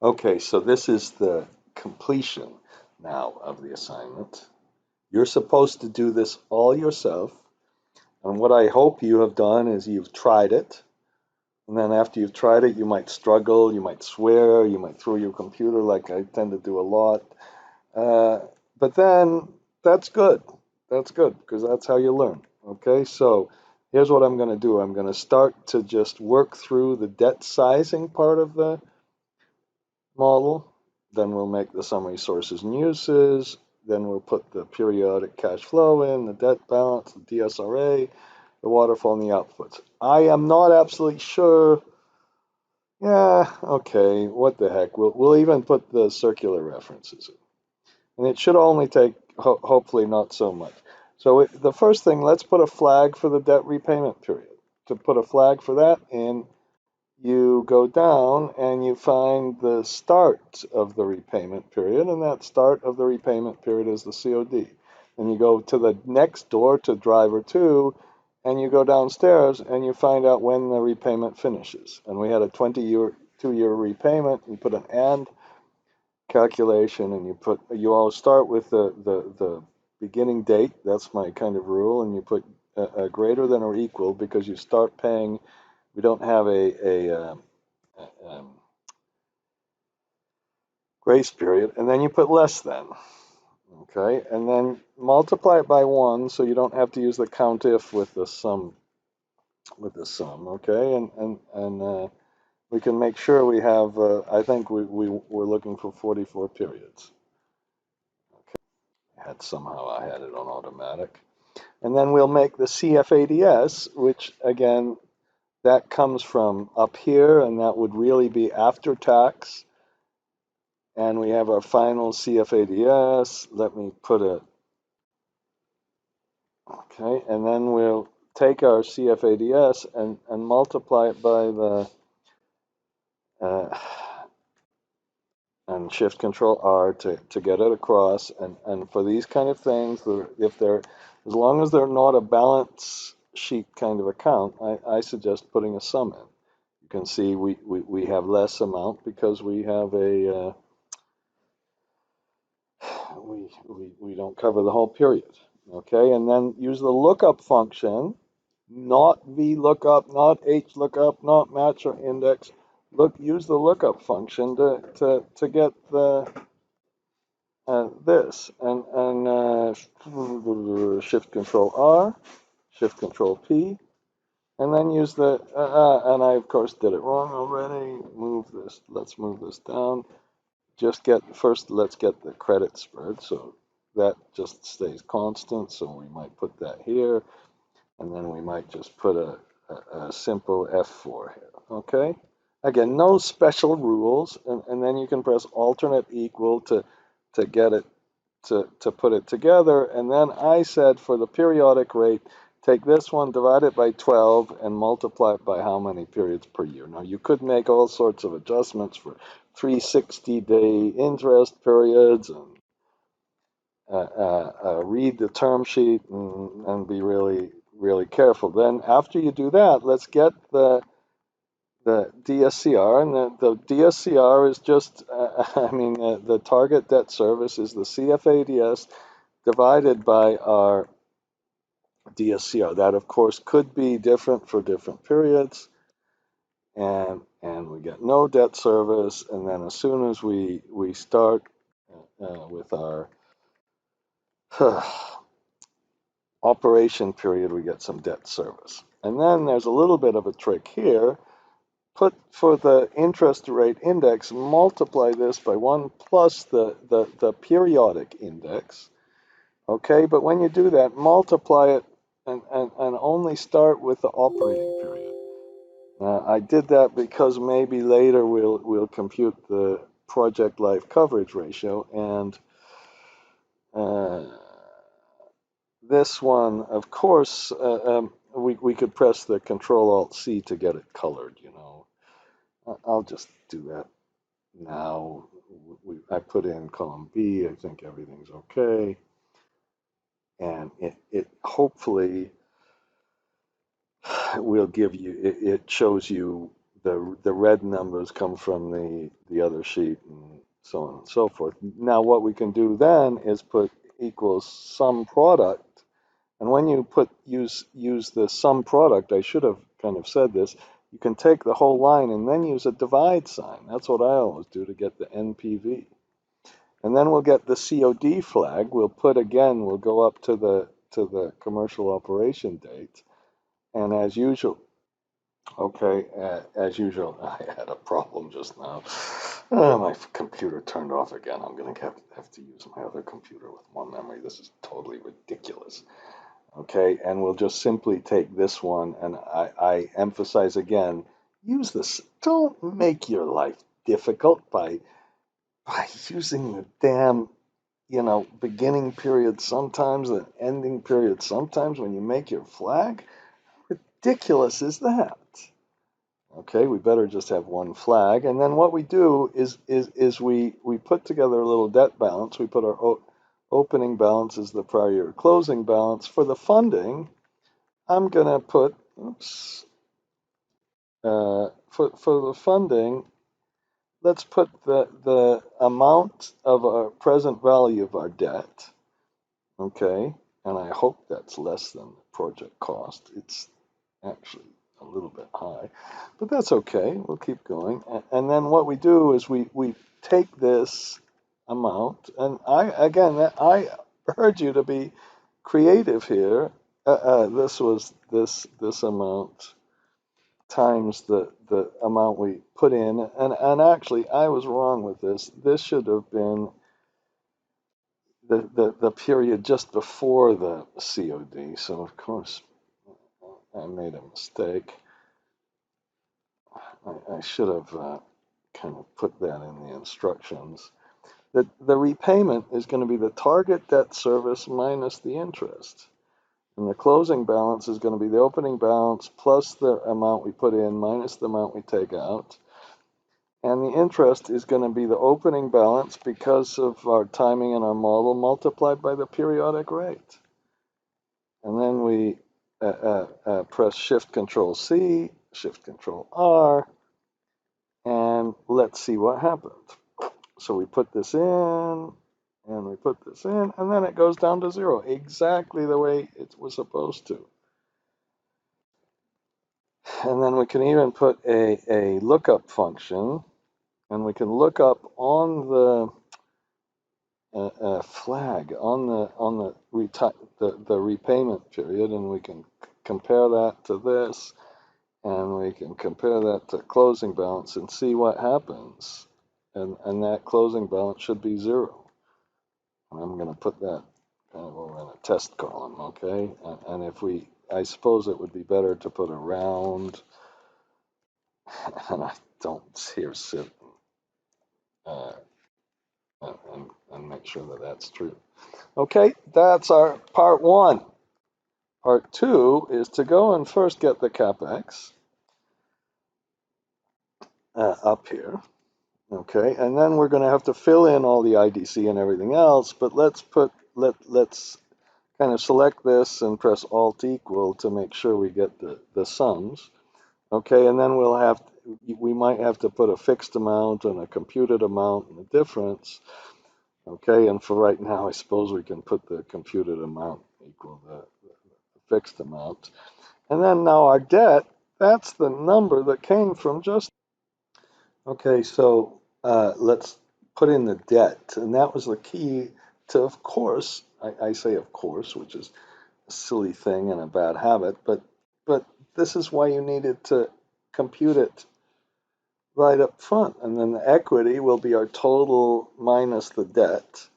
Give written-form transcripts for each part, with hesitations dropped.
Okay, so this is the completion now of the assignment. You're supposed to do this all yourself. And what I hope you have done is you've tried it. And then after you've tried it, you might struggle, you might swear, you might throw your computer like I tend to do a lot. Uh, but then that's good. That's good because that's how you learn. Okay, so here's what I'm going to do. I'm going to start to just work through the debt sizing part of the model. Then we'll make the summary sources and uses. Then we'll put the periodic cash flow in, the debt balance, the DSRA, the waterfall, and the outputs. I am not absolutely sure. Yeah, okay, what the heck. We'll even put the circular references in. And it should only take, hopefully, not so much. So the first thing, let's put a flag for the debt repayment period. To put a flag for that in, you go down and you find the start of the repayment period, and that start of the repayment period is the COD. And you go to the next door to driver 2, and you go downstairs and you find out when the repayment finishes. And we had a 22-year repayment. You put an and calculation, and you always start with the beginning date. That's my kind of rule, and you put a greater than or equal because you start paying. We don't have a grace period, and then you put less than. Okay, and then multiply it by 1, so you don't have to use the COUNTIF with the sum. Okay, and we can make sure we have. I think we're looking for 44 periods. Okay, I had it on automatic, and then we'll make the CFADS, which again that comes from up here, and that would really be after tax. And we have our final CFADS. Let me put it. Okay, and then we'll take our CFADS and multiply it by the uh, and Shift Control R to get it across. And for these kind of things, if they're as long as they're not a balance sheet kind of account, I suggest putting a sum in. You can see we have less amount because we have a we don't cover the whole period. Okay, and then use the lookup function, not VLOOKUP, not HLOOKUP, not match or index. Use the lookup function to get the this and Shift Control R, Shift Control P, and then use the and I of course did it wrong already. Let's move this down. Let's get the credit spread, so that just stays constant, so we might put that here, and then we might just put a simple F4 here, okay? Again, no special rules, and then you can press alternate equal to get it to put it together, and then I said for the periodic rate, take this one, divide it by 12, and multiply it by how many periods per year. Now, you could make all sorts of adjustments for 360-day interest periods and read the term sheet and be really, really careful. Then after you do that, let's get the DSCR, and the DSCR is just, the target debt service is the CFADS divided by our DSCR. That, of course, could be different for different periods, and we get no debt service, and then as soon as we start with our operation period, we get some debt service. And then there's a little bit of a trick here. Put for the interest rate index, multiply this by 1 plus the periodic index. Okay, but when you do that, multiply it and only start with the operating period. I did that because maybe later we'll compute the project life coverage ratio, and this one, of course, we could press the Control-Alt-C to get it colored, you know. I'll just do that now. I put in column B. I think everything's okay. And it hopefully will give you, it shows you the red numbers come from the other sheet, and so on and so forth. Now what we can do then is put equals sum product. And when you use the sum product, I should have kind of said this, you can take the whole line and then use a divide sign. That's what I always do to get the NPV. And then we'll get the COD flag. We'll go up to the commercial operation date. And as usual, okay, as usual, I had a problem just now. My computer turned off again. I'm going to have to use my other computer with more memory. This is totally ridiculous. Okay, and we'll just simply take this one, and I emphasize again, use this. Don't make your life difficult by using the damn, beginning period sometimes, the ending period sometimes when you make your flag. Ridiculous is that? Okay, we better just have one flag. And then what we do is we put together a little debt balance. We put our opening balance as the prior year closing balance. For the funding, I'm going to put, for the funding, let's put the amount of our present value of our debt. Okay, and I hope that's less than the project cost. It's actually a little bit high, but that's okay. We'll keep going. And then what we do is we take this amount, and I urge you to be creative here. This was this amount times the amount we put in, and actually I was wrong with this. This should have been the period just before the COD. So of course I made a mistake. I should have kind of put that in the instructions. The repayment is going to be the target debt service minus the interest. And the closing balance is going to be the opening balance plus the amount we put in minus the amount we take out. And the interest is going to be the opening balance because of our timing and our model multiplied by the periodic rate. And then we press Shift Control C, Shift Control R, and let's see what happens. So we put this in, and we put this in, and then it goes down to 0, exactly the way it was supposed to. And then we can even put a lookup function, and we can look up on the flag on the repayment period, and we can compare that to this, and we can compare that to closing balance and see what happens. And that closing balance should be 0. And I'm going to put that kind of over in a test column, okay? And I suppose it would be better to put a round, and I don't here sit and make sure that that's true. Okay, that's our part 1. Part 2 is to go and first get the CapEx up here. Okay, and then we're going to have to fill in all the IDC and everything else, but let's kind of select this and press Alt equal to make sure we get the sums. Okay, and then we might have to put a fixed amount and a computed amount and the difference. Okay, and for right now, I suppose we can put the computed amount equal the fixed amount. And then now our debt, that's the number that came from just. Okay, so let's put in the debt, and that was the key to, of course, I say of course, which is a silly thing and a bad habit, but this is why you needed to compute it right up front, and then the equity will be our total minus the debt,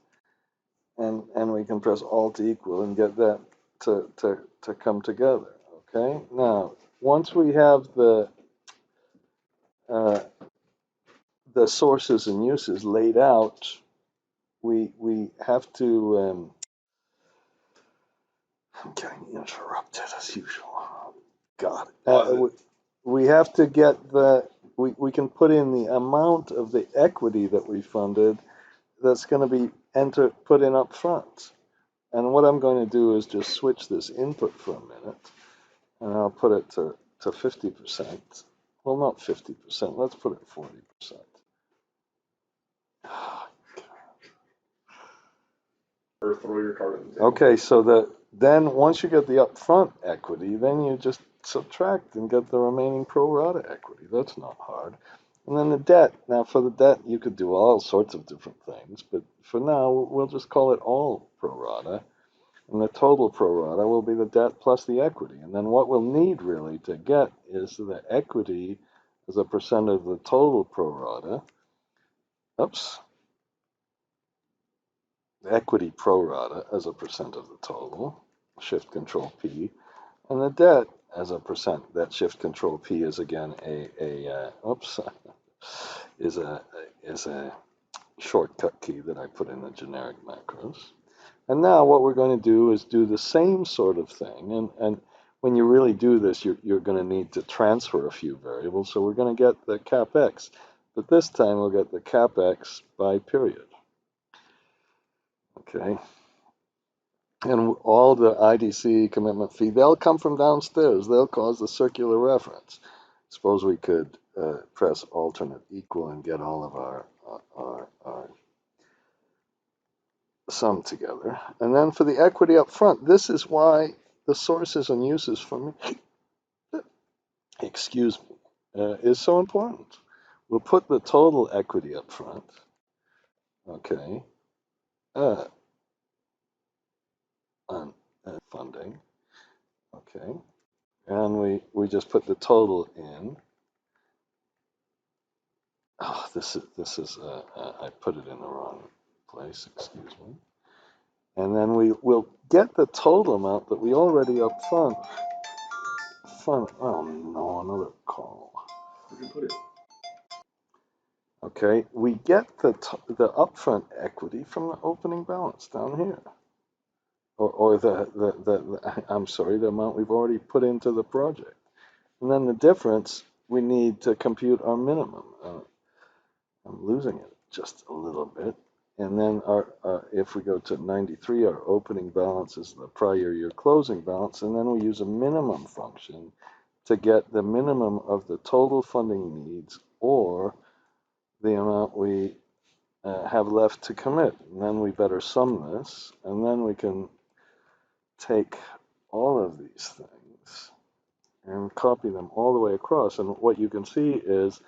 and we can press Alt equal and get that to come together. Okay, now once we have the sources and uses laid out, we have to. I'm getting interrupted as usual. God, we have to get we can put in the amount of the equity that we funded that's going to be put in up front. And what I'm going to do is just switch this input for a minute, and I'll put it to 50%. Well, not 50%. Let's put it 40%. Or throw your card at the table. Okay, so then once you get the upfront equity, then you just subtract and get the remaining pro rata equity. That's not hard. And then the debt. Now, for the debt, you could do all sorts of different things, but for now, we'll just call it all pro rata. And the total pro rata will be the debt plus the equity. And then what we'll need really to get is the equity as a percent of the total pro rata. Oops. The equity pro rata as a percent of the total. Shift Control P. And the debt as a percent. That Shift Control P is again is a shortcut key that I put in the generic macros. And now what we're going to do is do the same sort of thing. And when you really do this, you're going to need to transfer a few variables. So we're going to get the CapEx. But this time we'll get the CapEx by period. Okay. And all the IDC commitment fee, they'll come from downstairs. They'll cause the circular reference. Suppose we could press alternate equal and get all of our sum together. And then for the equity up front, this is why the sources and uses for me, excuse me, is so important. We'll put the total equity up front. Okay. On funding. Okay. And we just put the total in. Oh, this is I put it in the wrong place, excuse me. And then will get the total amount that we already up front. Oh no, another call. You can put it. Okay, we get the upfront equity from the opening balance down here. Or I'm sorry, the amount we've already put into the project. And then the difference we need to compute our minimum. I'm losing it just a little bit. And then if we go to 93, our opening balance is the prior year closing balance, and then we use a minimum function to get the minimum of the total funding needs or the amount we have left to commit. And then we better sum this, and then we can take all of these things and copy them all the way across. And what you can see is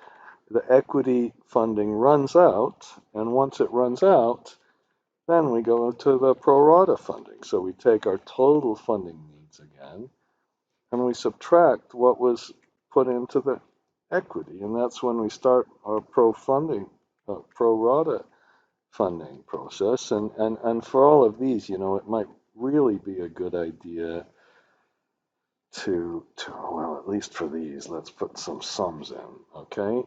the equity funding runs out, and once it runs out, then we go to the pro rata funding. So we take our total funding needs again, and we subtract what was put into the equity, and that's when we start our pro rata funding process. And for all of these, it might really be a good idea to well, at least for these, let's put some sums in, okay?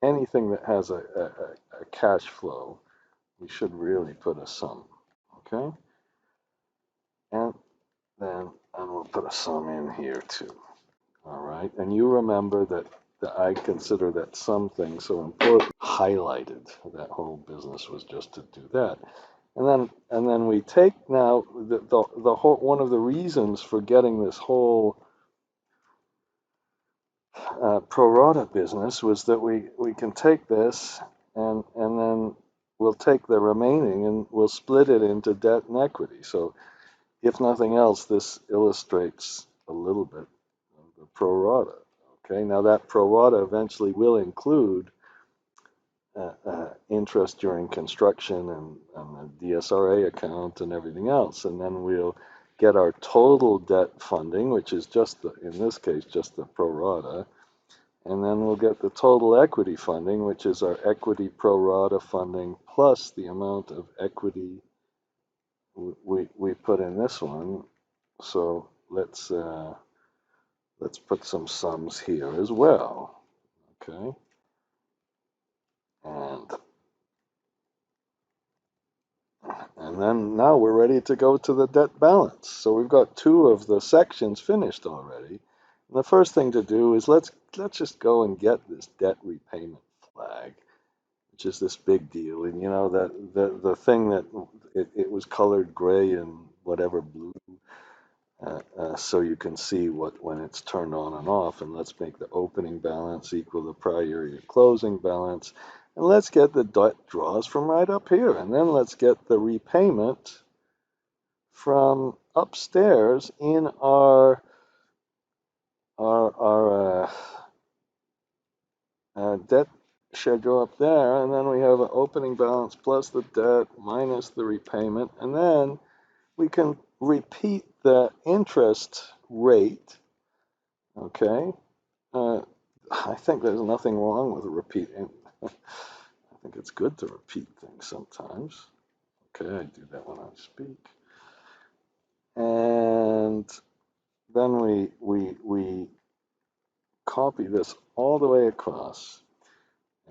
Anything that has a cash flow, we should really put a sum, okay? And we'll put a sum in here too, all right? And you remember that I consider that sum thing so important. Highlighted that whole business was just to do that. And then we take now the whole, one of the reasons for getting this whole pro rata business was that we can take this and then we'll take the remaining and we'll split it into debt and equity. So if nothing else, this illustrates a little bit of the pro rata. Okay, now that pro rata eventually will include interest during construction and the DSRA account and everything else. And then we'll get our total debt funding, which is in this case, just the pro rata. And then we'll get the total equity funding, which is our equity pro rata funding plus the amount of equity we put in this one. So let's put some sums here as well. Okay. And then now we're ready to go to the debt balance. So we've got two of the sections finished already. And the first thing to do is let's just go and get this debt repayment flag, which is this big deal. And that the thing that it was colored gray and whatever blue so you can see when it's turned on and off. And let's make the opening balance equal the prior year closing balance. And let's get the debt draws from right up here. And then let's get the repayment from upstairs in our debt schedule up there. And then we have an opening balance plus the debt minus the repayment. And then we can repeat the interest rate. Okay. I think there's nothing wrong with repeating. I think it's good to repeat things sometimes. Okay, I do that when I speak. And then we copy this all the way across,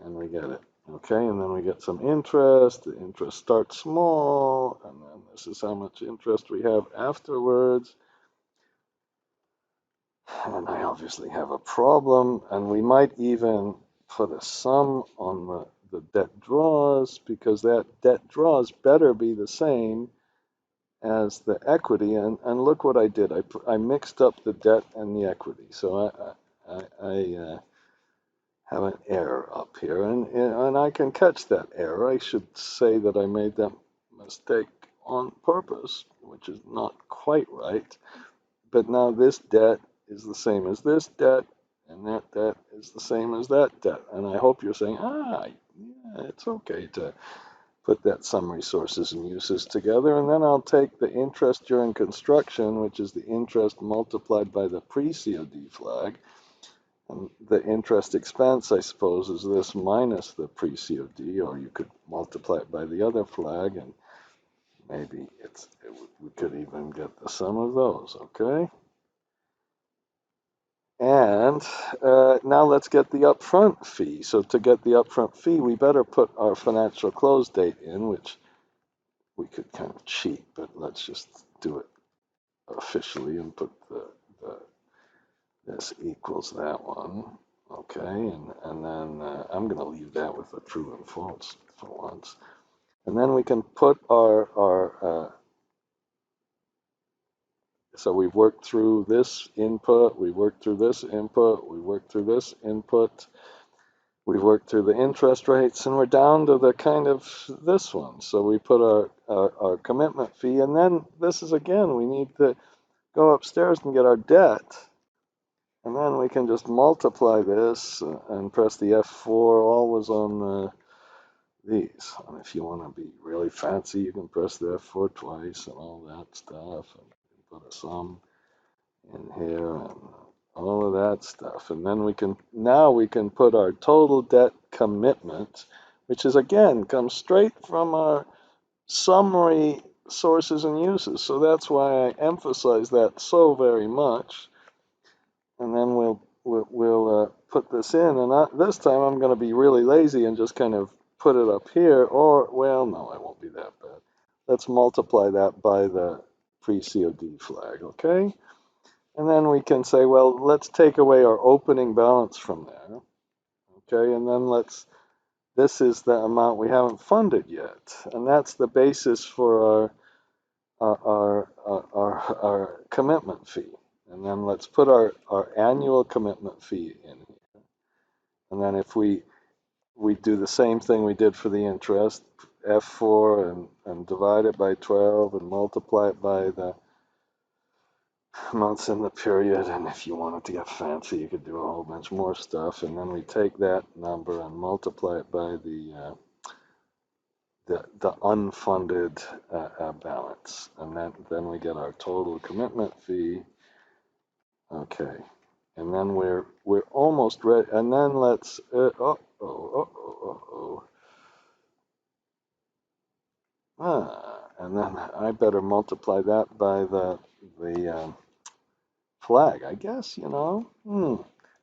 and we get it. Okay, and then we get some interest. The interest starts small, and then this is how much interest we have afterwards. And I obviously have a problem, and we might even put a sum on the debt draws, because that debt draws better be the same as the equity. And look what I did. I mixed up the debt and the equity. So I have an error up here, and I can catch that error. I should say that I made that mistake on purpose, which is not quite right. But now this debt is the same as this debt, and that debt is the same as that debt. And I hope you're saying, yeah, it's okay to put that summary sources and uses together. And then I'll take the interest during construction, which is the interest multiplied by the pre-COD flag. And the interest expense, I suppose, is this minus the pre-COD, or you could multiply it by the other flag, and maybe we could even get the sum of those, okay? And now let's get the upfront fee. So to get the upfront fee, we better put our financial close date in, which we could kind of cheat, but let's just do it officially and put this equals that one. Okay, and then I'm going to leave that with a true and false for once. And then we can put so we've worked through this input, we worked through this input, we worked through this input, we've worked through the interest rates, and we're down to the kind of this one. So we put our commitment fee, and then this is again, we need to go upstairs and get our debt. And then we can just multiply this and press the F4 always on these. And if you want to be really fancy, you can press the F4 twice and all that stuff. And put a sum in here and all of that stuff. And then now we can put our total debt commitment, which is again, comes straight from our summary sources and uses. So that's why I emphasize that so very much. And then we'll put this in, and this time I'm going to be really lazy and just kind of put it up here, or, well, no, I won't be that bad. Let's multiply that by the pre-COD flag, okay? And then we can say, well, let's take away our opening balance from there, okay? And then this is the amount we haven't funded yet, and that's the basis for our commitment fee. And then let's put our annual commitment fee in here. And then if we do the same thing we did for the interest, F4 and divide it by 12 and multiply it by the months in the period. And if you wanted to get fancy, you could do a whole bunch more stuff. And then we take that number and multiply it by the unfunded balance. And then we get our total commitment fee. Okay, and then we're almost ready. And then let's and then I better multiply that by the flag, I guess. You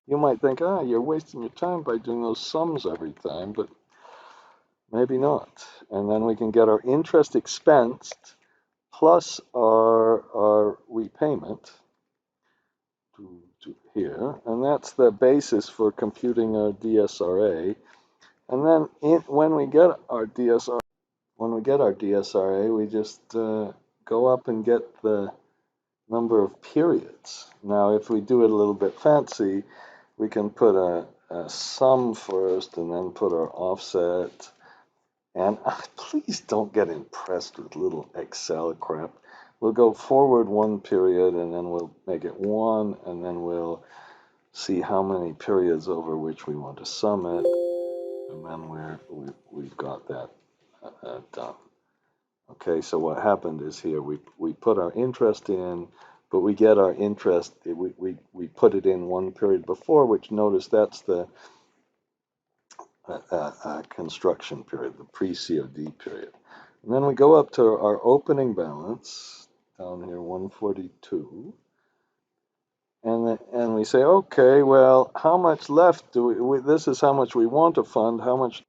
might think, you're wasting your time by doing those sums every time, but maybe not. And then we can get our interest expensed plus our repayment to here, and that's the basis for computing our DSRA. And then when we get our DSRA, we just go up and get the number of periods. Now, if we do it a little bit fancy, we can put a sum first and then put our offset. And please don't get impressed with little Excel crap. We'll go forward one period and then we'll make it one, and then we'll see how many periods over which we want to sum it, and then we've got that done. Okay, so what happened is here we put our interest in, but we get our interest, we put it in one period before, which notice that's the construction period, the pre-COD period. And then we go up to our opening balance, down here 142, and we say, okay, well, how much left do we this is how much we want to fund, how much,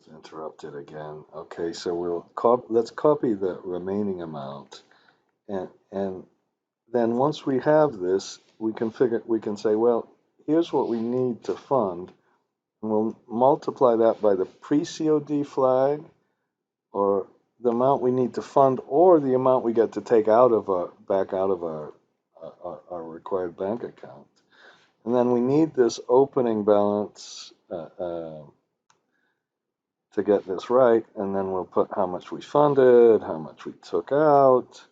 interrupted again. Okay, so let's copy the remaining amount, and then once we have this, we can say, well, here's what we need to fund, and we'll multiply that by the pre-COD flag, or the amount we need to fund, or the amount we get to take back out of our required bank account. And then we need this opening balance to get this right, and then we'll put how much we funded, how much we took out,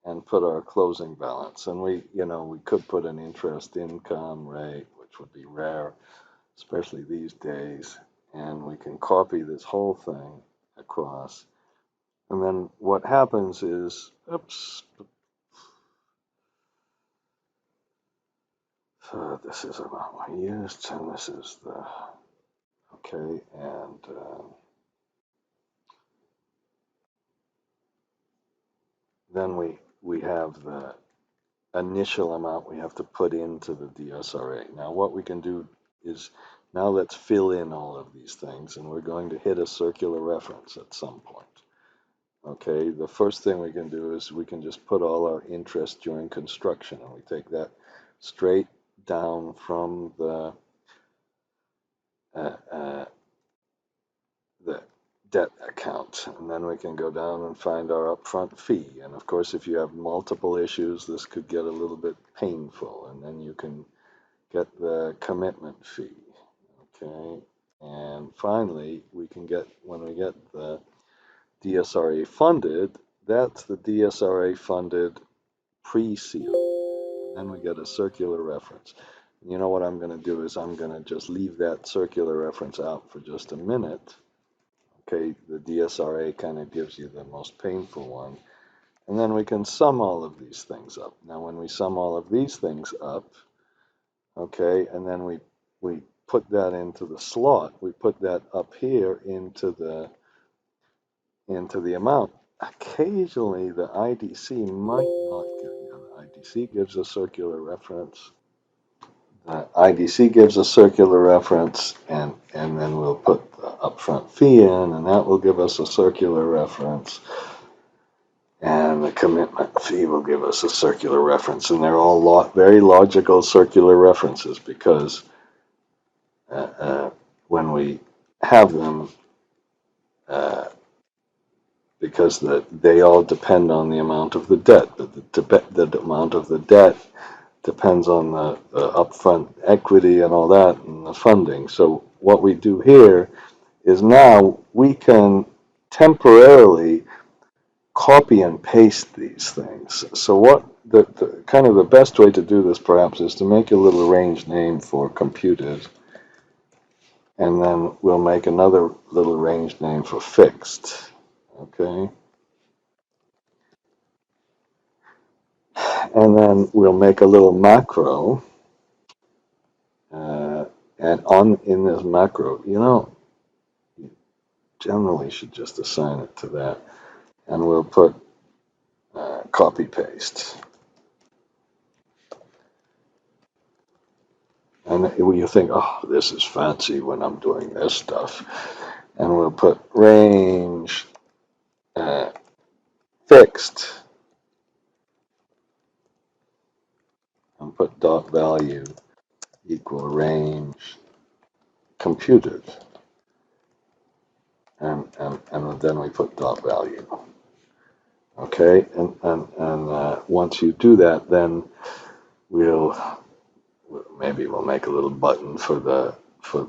and put our closing balance. And we could put an interest income rate, which would be rare, especially these days, and we can copy this whole thing across. And then what happens is, oops, so this is amount we used, and this is the, okay, and then we have the initial amount we have to put into the DSRA. Now what we can do is, now let's fill in all of these things, and we're going to hit a circular reference at some point. Okay, the first thing we can do is we can just put all our interest during construction, and we take that straight down from the debt account, and then we can go down and find our upfront fee. And of course, if you have multiple issues, this could get a little bit painful, and then you can get the commitment fee. Okay, and finally, when we get the DSRA funded, that's the DSRA funded pre-seal. Then we get a circular reference. You know what I'm going to do is I'm going to just leave that circular reference out for just a minute. Okay, the DSRA kind of gives you the most painful one. And then we can sum all of these things up. Now, when we sum all of these things up, okay, and then we put that into the slot, we put that up here into the amount. Occasionally, the IDC might not give you. The IDC gives a circular reference. The IDC gives a circular reference, and then we'll put the upfront fee in, and that will give us a circular reference. And the commitment fee will give us a circular reference. And they're all very logical circular references, because when we have them, because they all depend on the amount of the debt. The amount of the debt depends on the upfront equity and all that, and the funding. So what we do here is, now we can temporarily copy and paste these things. So what the kind of the best way to do this perhaps is to make a little range name for computed, and then we'll make another little range name for fixed. Okay, and then we'll make a little macro, and in this macro, you generally should just assign it to that, and we'll put copy paste. And you think, oh, this is fancy when I'm doing this stuff, and we'll put range fixed, and put dot value equal range computed, and then we put dot value. Okay, and once you do that, then maybe we'll make a little button for the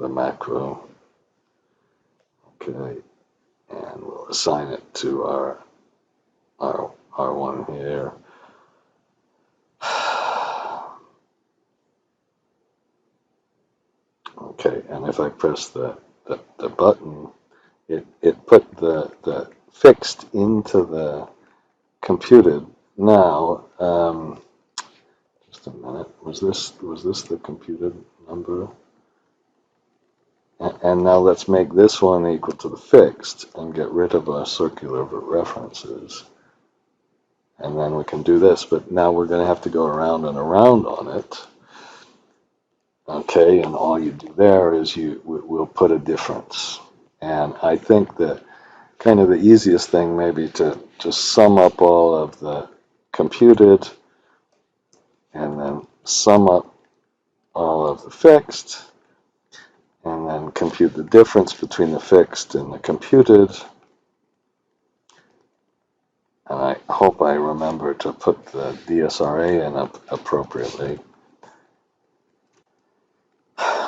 macro. Okay, and we'll assign it to our one here. Okay, and if I press the button, it put the fixed into the computed. Now, just a minute. Was this the computed number? And now let's make this one equal to the fixed and get rid of our circular references. And then we can do this, but now we're going to have to go around and around on it. Okay, and all you do there is we'll put a difference. And I think that kind of the easiest thing maybe to just sum up all of the computed and then sum up all of the fixed and then compute the difference between the fixed and the computed. And I hope I remember to put the DSRA in appropriately.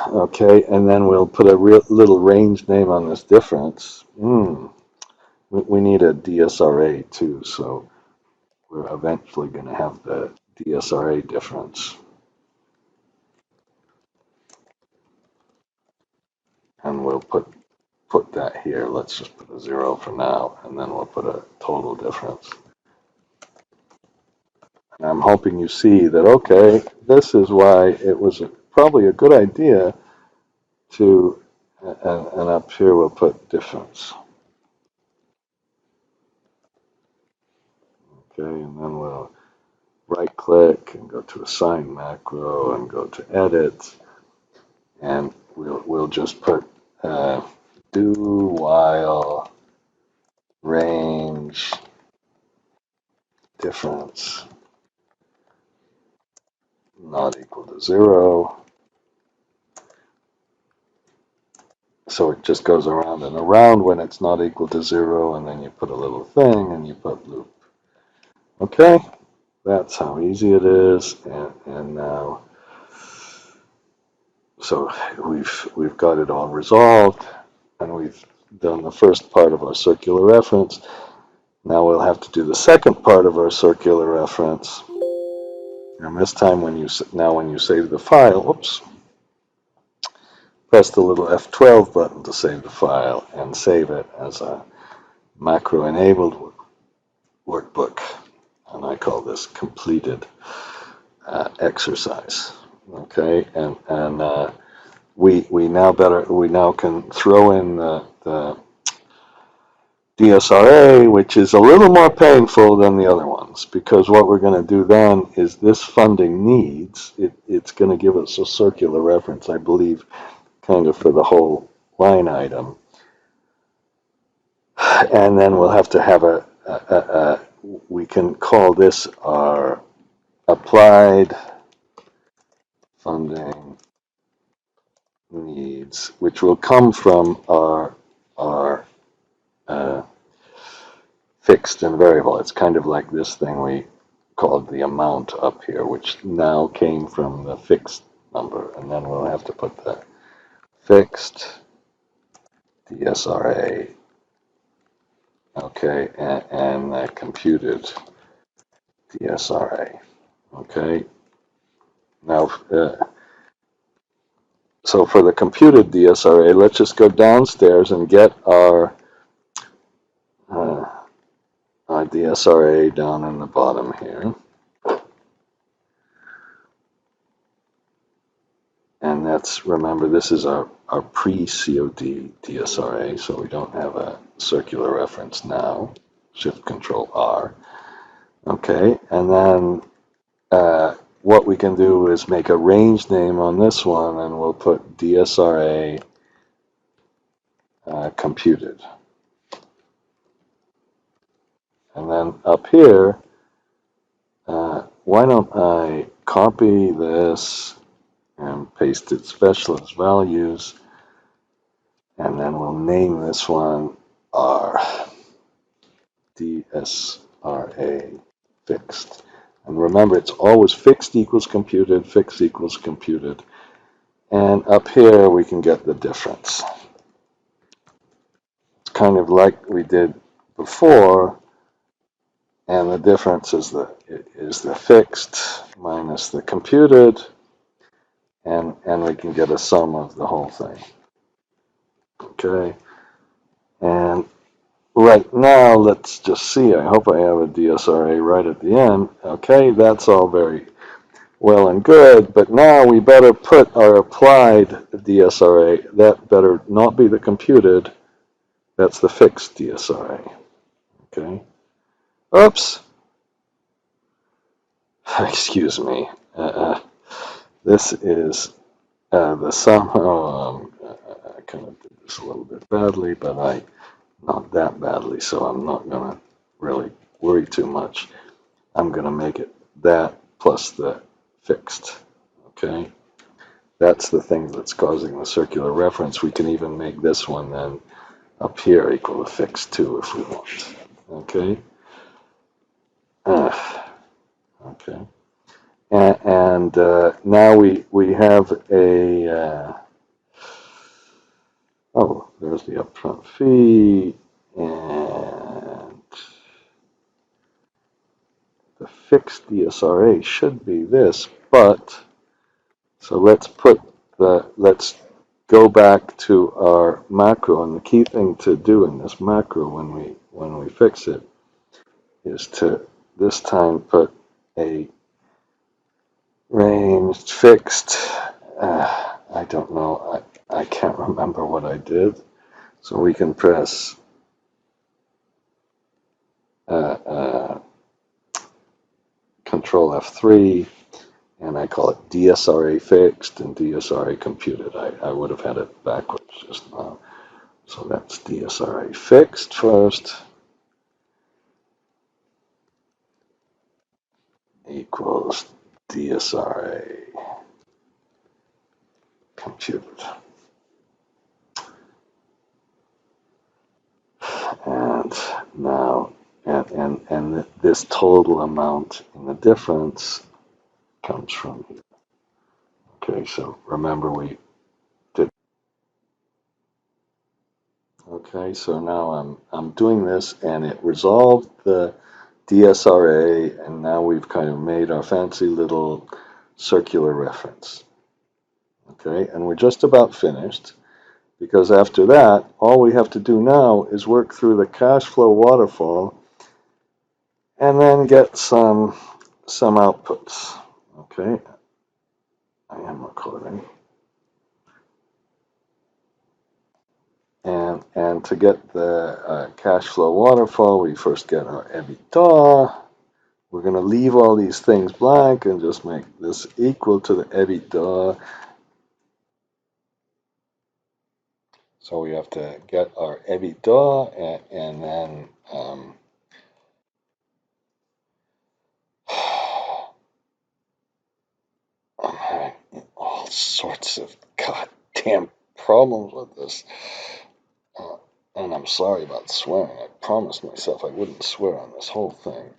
Okay, and then we'll put a little range name on this difference. We need a DSRA too, so we're eventually going to have the DSRA difference. And we'll put that here. Let's just put a 0 for now, and then we'll put a total difference. And I'm hoping you see that, okay, this is why it was probably a good idea to, and up here we'll put difference. Okay, and then we'll right click and go to assign macro and go to edit, and we'll just put do while range difference not equal to 0. So it just goes around and around when it's not equal to 0, and then you put a little thing and you put loop. Okay, that's how easy it is. And now, so we've got it all resolved, and we've done the first part of our circular reference. Now we'll have to do the second part of our circular reference. And this time, when you save the file, oops, press the little F12 button to save the file and save it as a macro-enabled workbook. And I call this completed exercise. Okay, and we now can throw in the DSRA, which is a little more painful than the other ones, because what we're going to do then is this funding needs, it's going to give us a circular reference, I believe, kind of for the whole line item. And then we'll have to have we can call this our applied funding needs, which will come from our fixed and variable. It's kind of like this thing we called the amount up here, which now came from the fixed number. And then we'll have to put the fixed DSRA, okay, and the computed DSRA, okay. Now, so for the computed DSRA, let's just go downstairs and get our DSRA down in the bottom here. And that's, remember, this is our pre-COD DSRA, so we don't have a circular reference now. Shift Control R. Okay, and then what we can do is make a range name on this one, and we'll put DSRA computed. And then up here, why don't I copy this and paste its specialist values, and then we'll name this one our DSRA fixed. And remember, it's always fixed equals computed, fixed equals computed. And up here, we can get the difference. It's kind of like we did before, and the difference is the fixed minus the computed, and we can get a sum of the whole thing. Okay, and right now, let's just see. I hope I have a DSRA right at the end. Okay, that's all very well and good, but now we better put our applied DSRA. That better not be the computed. That's the fixed DSRA. Okay. Oops. Excuse me. This is the sum. I kind of did this a little bit badly, but not that badly, so I'm not going to really worry too much. I'm going to make it that plus the fixed. Okay. That's the thing that's causing the circular reference. We can even make this one then up here equal to fixed too if we want. Okay. Okay. And now we have a there's the upfront fee, and the fixed DSRA should be this, but so let's go back to our macro, and the key thing to do in this macro when we fix it is to this time put a ranged fixed. I don't know. I can't remember what I did. So we can press Control F3, and I call it DSRA fixed and DSRA computed. I would have had it backwards just now. So that's DSRA fixed first equals DSRA computed. And now, and this total amount in the difference comes from here. Okay, so remember we did. Okay, so now I'm doing this, and it resolved the DSRA, and now we've kind of made our fancy little circular reference. Okay, and we're just about finished, because after that, all we have to do now is work through the cash flow waterfall and then get some outputs. Okay, I am recording. And to get the cash flow waterfall, we first get our EBITDA. We're going to leave all these things blank and just make this equal to the EBITDA. So we have to get our EBITDA, and then I'm having all sorts of goddamn problems with this. And I'm sorry about swearing. I promised myself I wouldn't swear on this whole thing.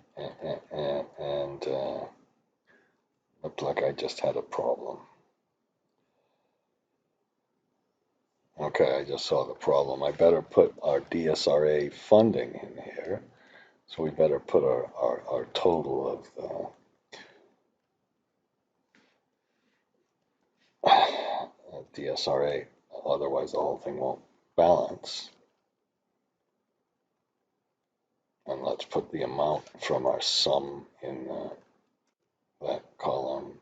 And looked like I just had a problem. Okay, I just saw the problem. I better put our DSRA funding in here. So we better put our total of DSRA. Otherwise, the whole thing won't balance. And let's put the amount from our sum in that column.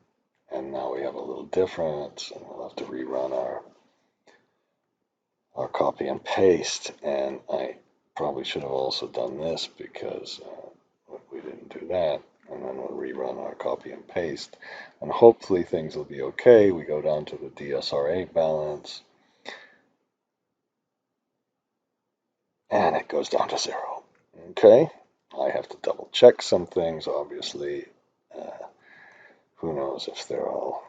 And now we have a little difference, and we'll have to rerun our copy and paste. And I probably should have also done this because we didn't do that. And then we'll rerun our copy and paste. And hopefully things will be okay. We go down to the DSRA balance. And it goes down to 0. Okay, I have to double check some things, obviously. Who knows if they're all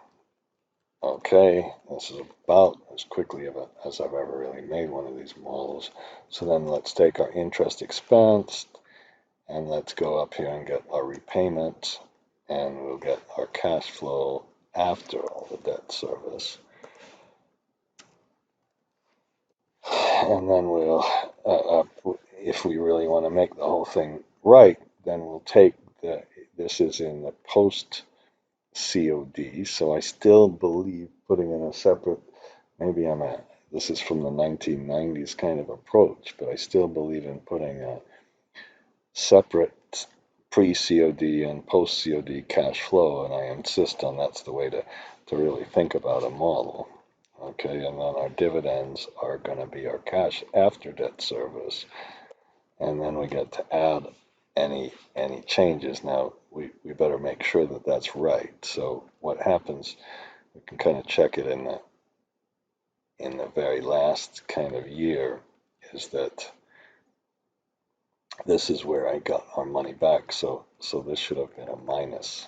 okay. This is about as quickly as I've ever really made one of these models. So then let's take our interest expense, And let's go up here and get our repayment, and we'll get our cash flow after all the debt service. And then we'll, if we really want to make the whole thing right, then we'll take this is in the post COD, so I still believe putting in a separate, maybe this is from the 1990s kind of approach, but I still believe in putting a separate pre-COD and post-COD cash flow, and I insist on that's the way to really think about a model. Okay, and then our dividends are going to be our cash after debt service, and then we get to add any changes. Now we better make sure that that's right. So what happens, we can kind of check it in the very last kind of year, is that this is where I got our money back. So this should have been a minus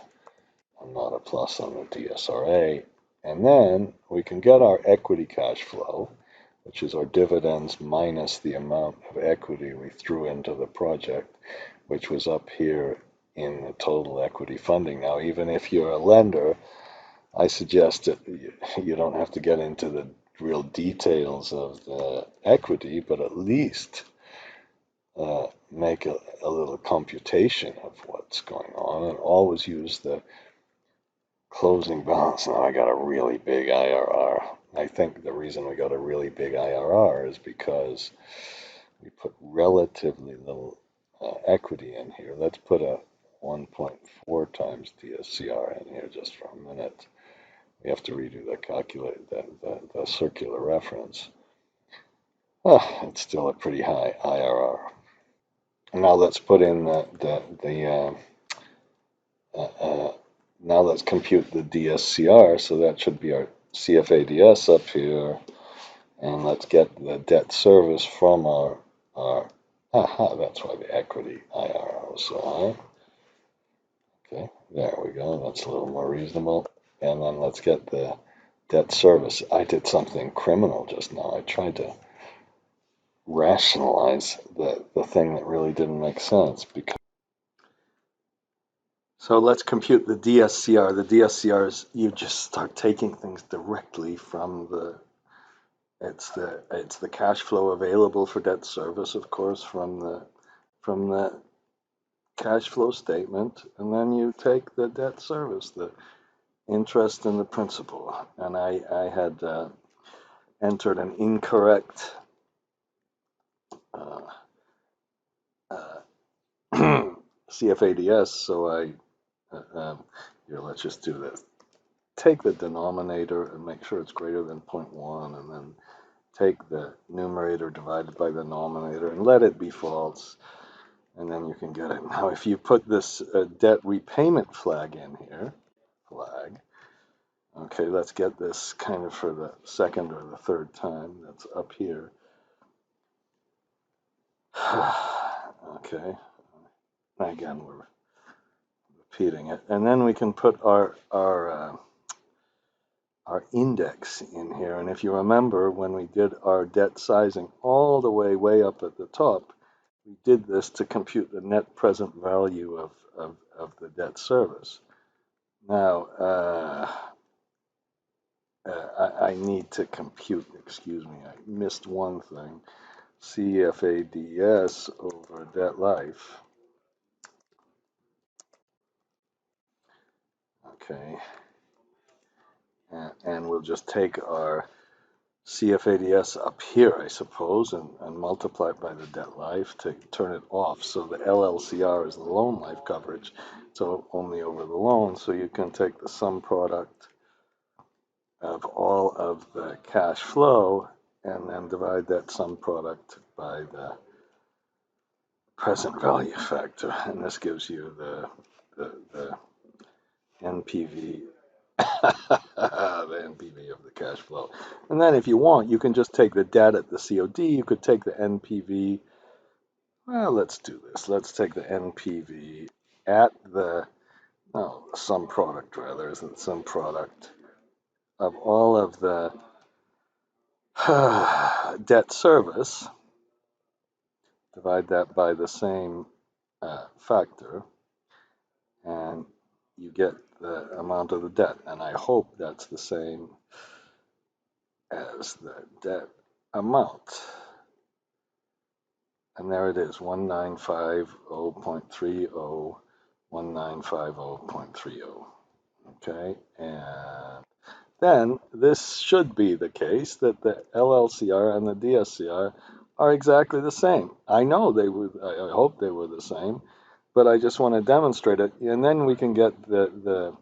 and not a plus on the DSRA. And then we can get our equity cash flow, which is our dividends minus the amount of equity we threw into the project, which was up here in the total equity funding. Now, even if you're a lender, I suggest that you don't have to get into the real details of the equity, but at least make a little computation of what's going on, and always use the closing balance. Now I got a really big IRR. I think the reason we got a really big IRR is because we put relatively little equity in here. Let's put a 1.4 times DSCR in here just for a minute. We have to redo the circular reference. It's still a pretty high IRR. Now let's put in now let's compute the DSCR, so that should be our CFADS up here, and let's get the debt service from our that's why the equity IRR was so high. Okay, there we go, that's a little more reasonable. And then let's get the debt service. I did something criminal just now. I tried to rationalize the thing that really didn't make sense. So let's compute the DSCR. The DSCR is you just start taking things directly from it's the cash flow available for debt service, of course, from the cash flow statement, and then you take the debt service, the interest and the principal. And I had entered an incorrect CFADS, so here, let's just do this. Take the denominator and make sure it's greater than 0.1, and then take the numerator divided by the denominator and let it be false, and then you can get it. Now, if you put this debt repayment flag in here, okay, let's get this kind of for the second or the third time. That's up here. Okay, again, we're repeating it, and then we can put our index in here. And if you remember, when we did our debt sizing all the way up at the top, we did this to compute the net present value of the debt service. Now, I need to compute, excuse me, I missed one thing. CFADS over debt life. Okay. And we'll just take our CFADS up here, I suppose, and multiply it by the debt life to turn it off. So the LLCR is the loan life coverage, so only over the loan. So you can take the sum product of all of the cash flow and then divide that sum product by the present value factor, and this gives you the NPV. The NPV of the cash flow. And then if you want, you can just take the debt at the COD. You could take the NPV. Well, let's do this. Let's take the NPV at the sum product, rather, isn't sum product of all of the debt service. Divide that by the same factor, and you get the amount of the debt. And I hope that's the same as the debt amount. And there it is, 1950.30, 1950.30. Okay, and then this should be the case that the LLCR and the DSCR are exactly the same. I know they were, I hope they were the same, but I just want to demonstrate it. And then we can get the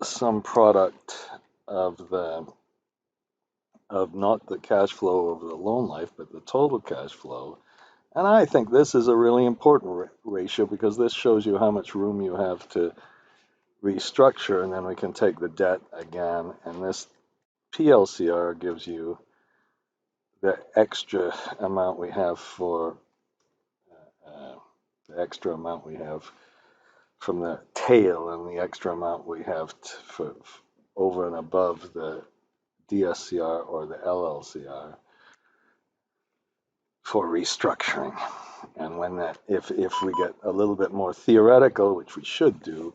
some product of not the cash flow over the loan life, but the total cash flow. And I think this is a really important ratio because this shows you how much room you have to restructure, and then we can take the debt again. And this PLCR gives you the extra amount we have for the extra amount we have from the tail, and the extra amount we have for over and above the DSCR or the LLCR for restructuring. And when that, if we get a little bit more theoretical, which we should do,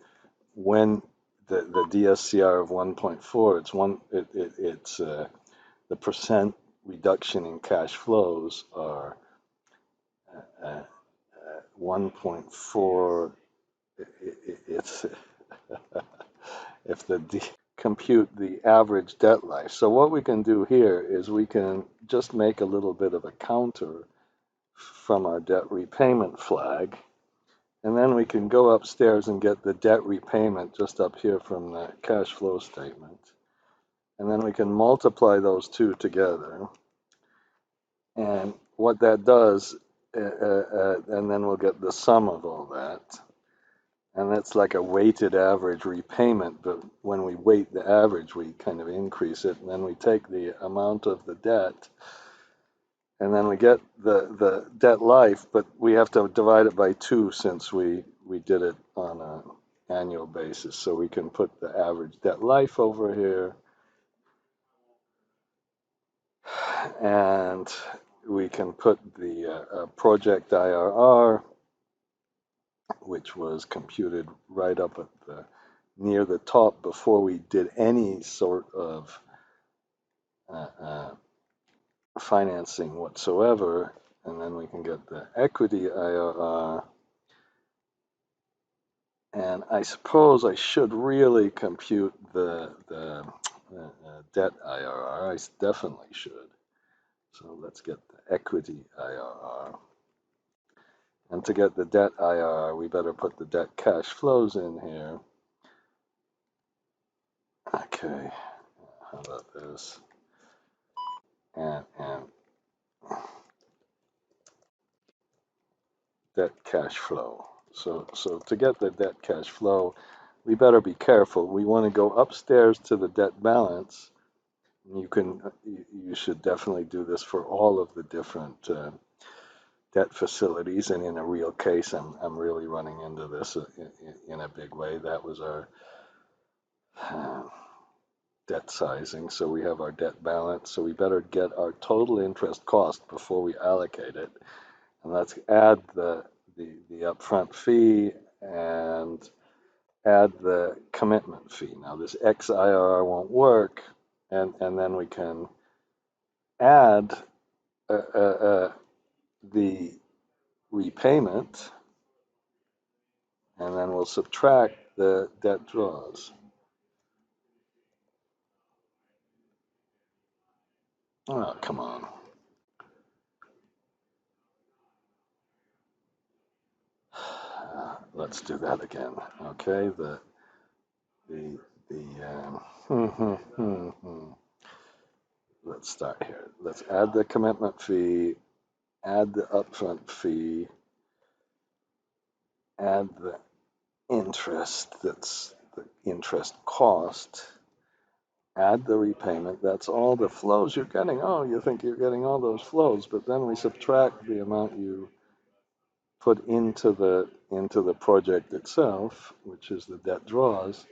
when the DSCR of 1.4, it's the percent reduction in cash flows are 1.4. It's if compute the average debt life. So what we can do here is we can just make a little bit of a counter from our debt repayment flag, and then we can go upstairs and get the debt repayment just up here from the cash flow statement. And then we can multiply those two together. And what that does, and then we'll get the sum of all that. And that's like a weighted average repayment, but when we weight the average, we kind of increase it. And then we take the amount of the debt, and then we get the debt life, but we have to divide it by 2 since we did it on an annual basis. So we can put the average debt life over here, and we can put the project IRR, which was computed right up at the near the top before we did any sort of financing whatsoever. And then we can get the equity IRR. And I suppose I should really compute the debt IRR. I definitely should. So let's get the equity IRR. And to get the debt IRR, we better put the debt cash flows in here. Okay, how about this? And debt cash flow. So to get the debt cash flow, we better be careful. We want to go upstairs to the debt balance. You should definitely do this for all of the different debt facilities. And in a real case, I'm really running into this in a big way. That was our debt sizing. So we have our debt balance. So we better get our total interest cost before we allocate it. And let's add the upfront fee and add the commitment fee. Now this XIRR won't work, and then we can add the repayment, and then we'll subtract the debt draws. Oh, come on. Let's do that again. Okay, let's start here. Let's add the commitment fee, add the upfront fee, add the interest, that's the interest cost, add the repayment. That's all the flows you're getting. Oh, you think you're getting all those flows, but then we subtract the amount you put into the project itself, which is the debt draws,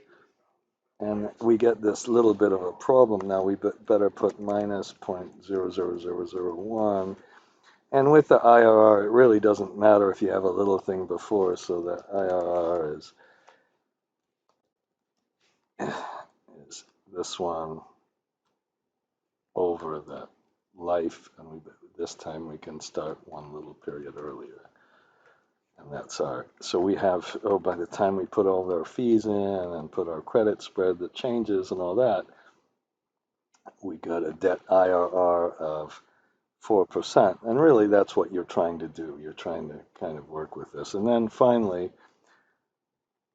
and we get this little bit of a problem. Now we better put minus 0.00001, And with the IRR, it really doesn't matter if you have a little thing before, so the IRR is this one over the life, and this time we can start one little period earlier. And that's so we have, by the time we put all our fees in and put our credit spread that changes and all that, we got a debt IRR of 4%. And really, that's what you're trying to do. You're trying to kind of work with this. And then finally,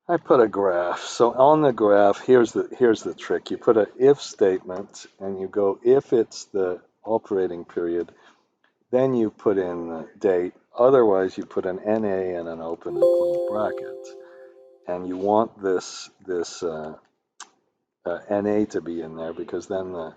I put a graph. So on the graph, here's the trick. You put an if statement, and you go, if it's the operating period, then you put in the date. Otherwise, you put an NA and an open and close bracket. And you want this NA to be in there, because then the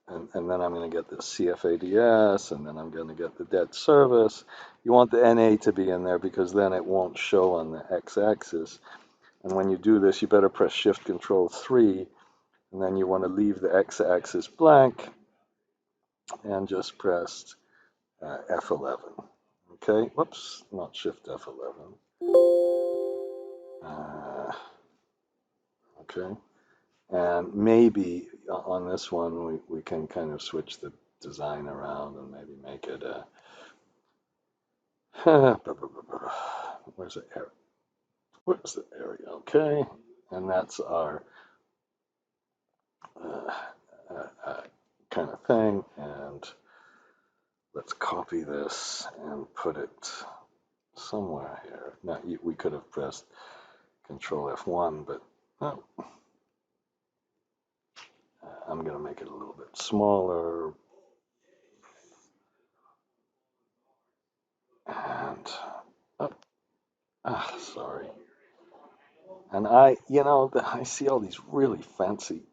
and then I'm going to get the CFADS, and then I'm going to get the debt service. You want the NA to be in there, because then it won't show on the x-axis. And when you do this, you better press Shift Control 3, and then you want to leave the x-axis blank and just press F11. Okay, whoops, not Shift F11. Okay, and maybe on this one we can kind of switch the design around and maybe make it a where's the area? Where's the area? Okay, and that's our kind of thing. And let's copy this and put it somewhere here. Now we could have pressed Control F1, but oh, I'm going to make it a little bit smaller. And sorry. And I see all these really fancy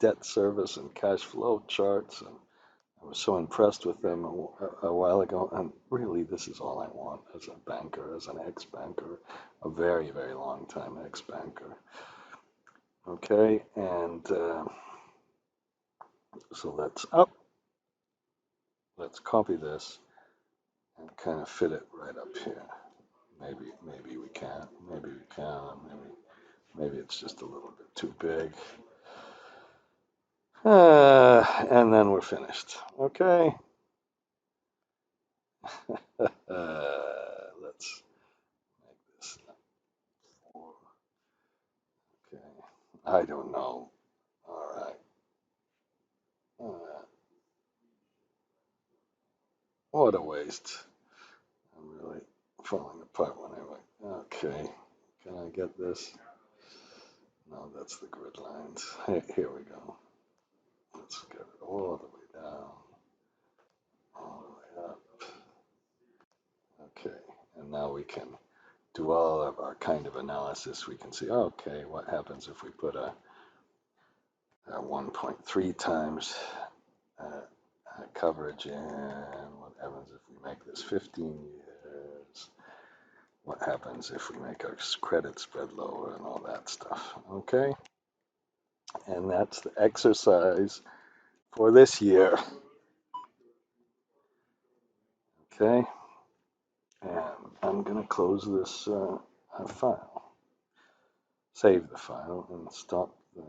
debt service and cash flow charts, and I was so impressed with them a while ago. And really, this is all I want as a banker, as an ex-banker, a very, very long time ex-banker. Okay, and so let's copy this and kind of fit it right up here. Maybe we can. Maybe we can. Maybe it's just a little bit too big. And then we're finished. Okay. Let's make this 4. Okay. I don't know. All right. What a waste. I'm really falling apart when I went. Okay. Can I get this? No, that's the grid lines. Here we go. Let's get it all the way down. All the way up. Okay. And now we can do all of our kind of analysis. We can see, okay, what happens if we put a 1.3 times coverage in? What happens if we make this 15 years? What happens if we make our credit spread lower and all that stuff? Okay, and that's the exercise for this year. Okay, and I'm going to close this file, save the file, and stop the